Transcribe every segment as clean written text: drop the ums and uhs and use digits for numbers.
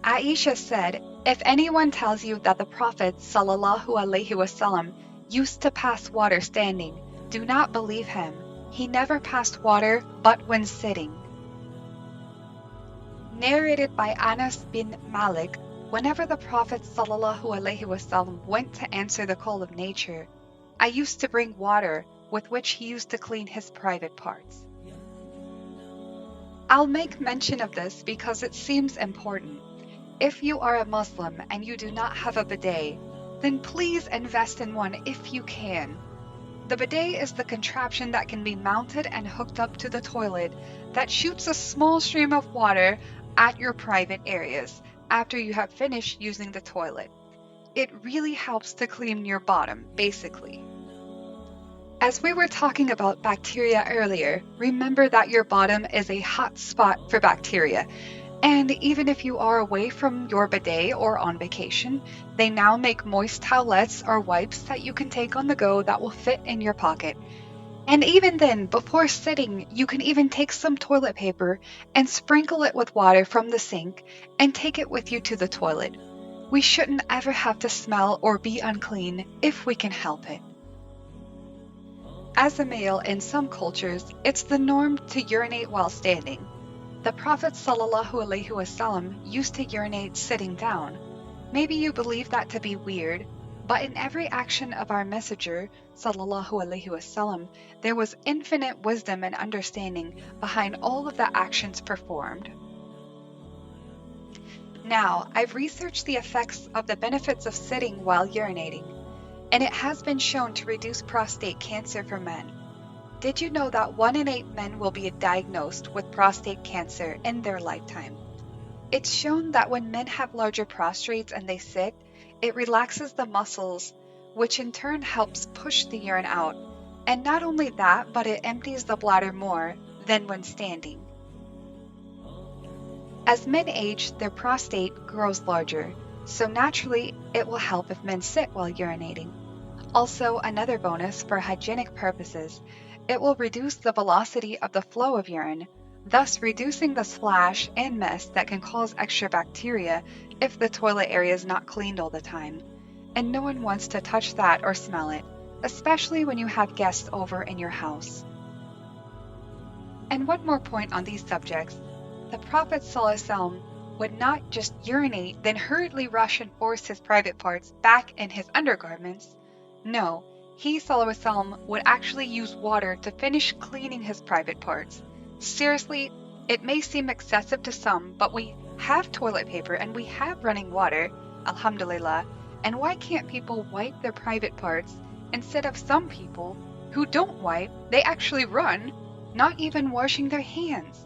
Aisha said, if anyone tells you that the Prophet ﷺ used to pass water standing, do not believe him. He never passed water but when sitting. Narrated by Anas bin Malik, whenever the Prophet ﷺ went to answer the call of nature, I used to bring water with which he used to clean his private parts. I'll make mention of this because it seems important. If you are a Muslim and you do not have a bidet, then please invest in one if you can. The bidet is the contraption that can be mounted and hooked up to the toilet that shoots a small stream of water at your private areas after you have finished using the toilet. It really helps to clean your bottom, basically. As we were talking about bacteria earlier, remember that your bottom is a hot spot for bacteria. And even if you are away from your bidet or on vacation, they now make moist towelettes or wipes that you can take on the go that will fit in your pocket. And even then, before sitting, you can even take some toilet paper and sprinkle it with water from the sink and take it with you to the toilet. We shouldn't ever have to smell or be unclean if we can help it. As a male in some cultures, it's the norm to urinate while standing. The Prophet ﷺ used to urinate sitting down. Maybe you believe that to be weird, but in every action of our messenger ﷺ, there was infinite wisdom and understanding behind all of the actions performed. Now, I've researched the effects of the benefits of sitting while urinating, and it has been shown to reduce prostate cancer for men. Did you know that 1 in 8 men will be diagnosed with prostate cancer in their lifetime? It's shown that when men have larger prostates and they sit, it relaxes the muscles, which in turn helps push the urine out. And not only that, but it empties the bladder more than when standing. As men age, their prostate grows larger, so naturally it will help if men sit while urinating. Also, another bonus for hygienic purposes, it will reduce the velocity of the flow of urine, thus reducing the splash and mess that can cause extra bacteria if the toilet area is not cleaned all the time. And no one wants to touch that or smell it, especially when you have guests over in your house. And one more point on these subjects, the Prophet ﷺ would not just urinate, then hurriedly rush and force his private parts back in his undergarments. No, he ﷺ would actually use water to finish cleaning his private parts. Seriously, it may seem excessive to some, but we have toilet paper and we have running water, alhamdulillah, and why can't people wipe their private parts instead of some people who don't wipe, they actually run, not even washing their hands?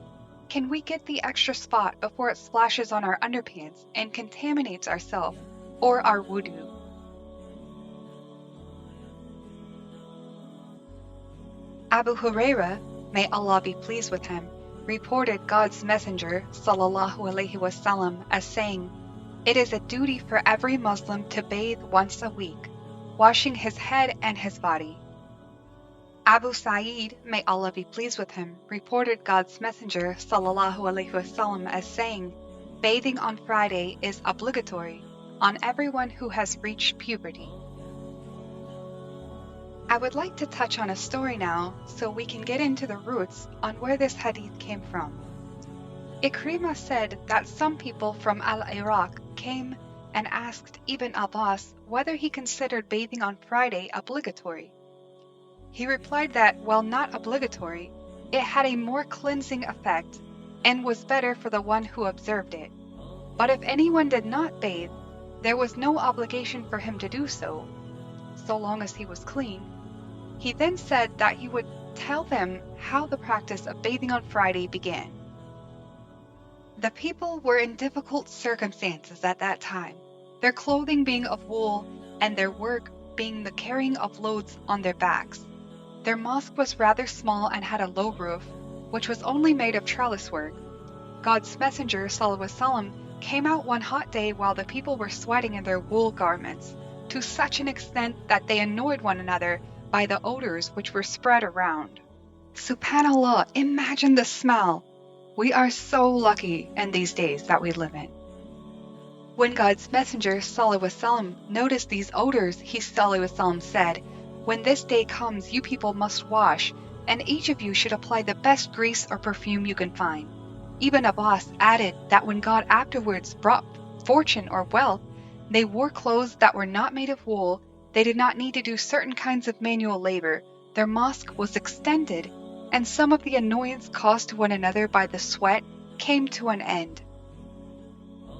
Can we get the extra spot before it splashes on our underpants and contaminates ourselves or our wudu? Abu Huraira, may Allah be pleased with him, reported God's Messenger ﷺ as saying, "It is a duty for every Muslim to bathe once a week, washing his head and his body." Abu Sa'id, may Allah be pleased with him, reported God's Messenger ﷺ as saying, "Bathing on Friday is obligatory on everyone who has reached puberty." I would like to touch on a story now so we can get into the roots on where this hadith came from. Ikrimah said that some people from Al-Iraq came and asked Ibn Abbas whether he considered bathing on Friday obligatory. He replied that, while not obligatory, it had a more cleansing effect and was better for the one who observed it. But if anyone did not bathe, there was no obligation for him to do so, so long as he was clean. He then said that he would tell them how the practice of bathing on Friday began. The people were in difficult circumstances at that time, their clothing being of wool and their work being the carrying of loads on their backs. Their mosque was rather small and had a low roof, which was only made of trellis work. God's Messenger ﷺ came out one hot day while the people were sweating in their wool garments, to such an extent that they annoyed one another by the odors which were spread around. Subhanallah, imagine the smell! We are so lucky in these days that we live in. When God's messenger Sallallahu Alaihi Wasallam noticed these odors, he Sallallahu Alaihi Wasallam said, "When this day comes, you people must wash, and each of you should apply the best grease or perfume you can find." Ibn Abbas added that when God afterwards brought fortune or wealth, they wore clothes that were not made of wool, they did not need to do certain kinds of manual labor, their mosque was extended, and some of the annoyance caused to one another by the sweat came to an end.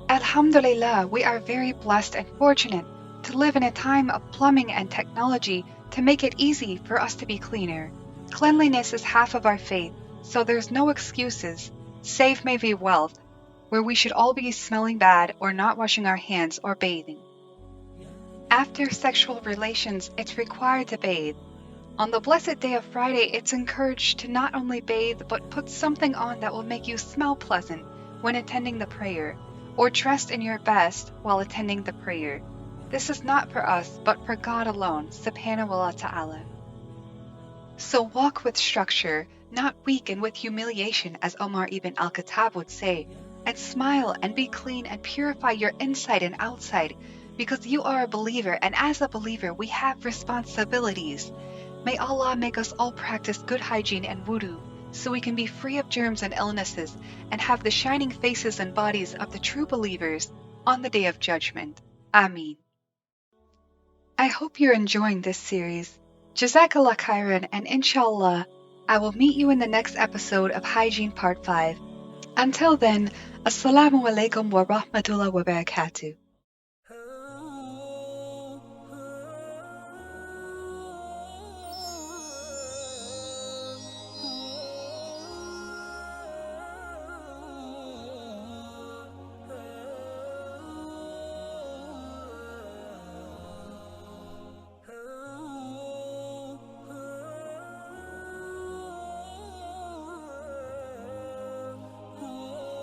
Alhamdulillah, we are very blessed and fortunate to live in a time of plumbing and technology to make it easy for us to be cleaner. Cleanliness is half of our faith, so there's no excuses, save maybe wealth, where we should all be smelling bad or not washing our hands or bathing. After sexual relations, it's required to bathe. On the blessed day of Friday, it's encouraged to not only bathe but put something on that will make you smell pleasant when attending the prayer, or dressed in your best while attending the prayer. This is not for us, but for God alone, subhanahu wa ta'ala. So walk with structure, not weak and with humiliation, as Omar ibn al-Khattab would say, and smile and be clean and purify your inside and outside, because you are a believer, and as a believer we have responsibilities. May Allah make us all practice good hygiene and wudu, so we can be free of germs and illnesses, and have the shining faces and bodies of the true believers on the Day of Judgment. Ameen. I hope you're enjoying this series. Jazakallah khairan, and In-Sha-Allah, I will meet you in the next episode of Hygiene Part 5. Until then, Assalamu alaikum wa rahmatullah wa barakatuh.